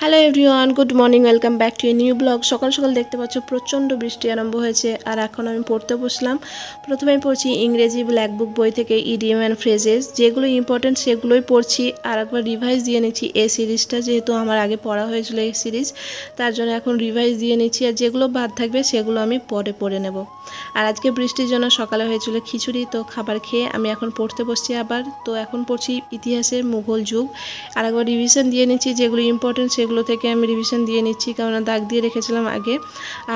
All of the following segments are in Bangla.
Hello everyone, good morning, welcome back to a new blog. সকাল সকাল দেখতে পাচ্ছ প্রচণ্ড বৃষ্টি আরম্ভ হয়েছে আর এখন আমি পড়তে বসলাম। প্রথমে পড়ছি ইংরেজি ব্ল্যাক বুক বই থেকে ইডিএম অ্যান্ড ফ্রেজেস, যেগুলো ইম্পর্টেন্ট সেগুলোই পড়ছি। আর একবার রিভাইজ দিয়ে নিচ্ছি এই সিরিজটা, যেহেতু আমার আগে পড়া হয়েছিল এই সিরিজ, তার জন্য এখন রিভাইজ দিয়ে নিচ্ছি। আর যেগুলো বাদ থাকবে সেগুলো আমি পরে পড়ে নেব। আর আজকে বৃষ্টির জন্য সকালে হয়েছিল খিচুড়ি, তো খাবার খেয়ে আমি এখন পড়তে বসছি আবার। তো এখন পড়ছি ইতিহাসের মুঘল যুগ। আর একবার রিভিশন দিয়ে নিচ্ছি, যেগুলো ইম্পর্টেন্ট সেগুলো থেকে আমি রিভিশন দিয়ে নিচ্ছি, কারণ দাগ দিয়ে রেখেছিলাম আগে।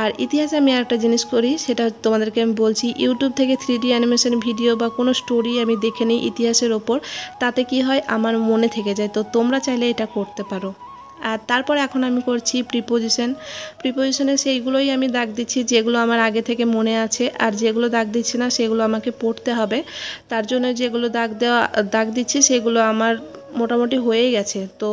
আর ইতিহাসে আমি একটা জিনিস করি, সেটা তোমাদেরকে আমি বলছি, ইউটিউব থেকে 3D অ্যানিমেশন ভিডিও বা কোনো স্টোরি আমি দেখে নিই ইতিহাসের ওপর। তাতে কি হয়, আমার মনে থেকে যায়। তো তোমরা চাইলে এটা করতে পারো। আর তারপর এখন আমি করছি প্রিপোজিশনে সেইগুলোই আমি দাগ দিচ্ছি, যেগুলো আমার আগে থেকে মনে আছে। আর যেগুলো দাগ দিচ্ছি না সেগুলো আমাকে পড়তে হবে। তার জন্য যেগুলো দাগ দিচ্ছি সেগুলো আমার মোটামুটি হয়েই গেছে। তো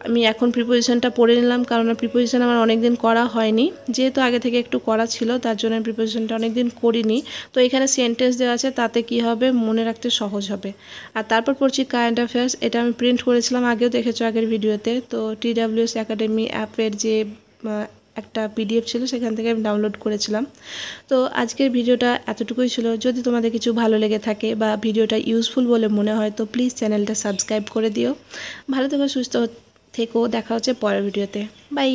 আমি এখন প্রিপোজিশনটা পড়ে নিলাম, কারণ প্রিপোজিশন আমার অনেক দিন করা হয়নি। যেহেতু আগে থেকে একটু করা ছিল, তার জন্য প্রিপোজিশনটা অনেক দিন করিনি। তো এখানে সেন্টেন্স দেওয়া আছে, তাতে কি হবে, মনে রাখতে সহজ হবে। আর তারপর পড়ছি কারেন্ট অ্যাফেয়ার্স। এটা আমি প্রিন্ট করেছিলাম, আগেও দেখেছো আগের ভিডিওতে। তো TWS একাডেমি অ্যাপের যে একটা PDF ছিল, সেখান থেকে আমি ডাউনলোড করেছিলাম। তো আজকের ভিডিওটা এতটুকুই ছিল। যদি তোমাদের কিছু ভালো লেগে থাকে বা ভিডিওটা ইউজফুল বলে মনে হয়, তো প্লিজ চ্যানেলটা সাবস্ক্রাইব করে দিও। ভালো থেকো, সুস্থ থেকো, দেখা হচ্ছে পরের ভিডিওতে। বাই।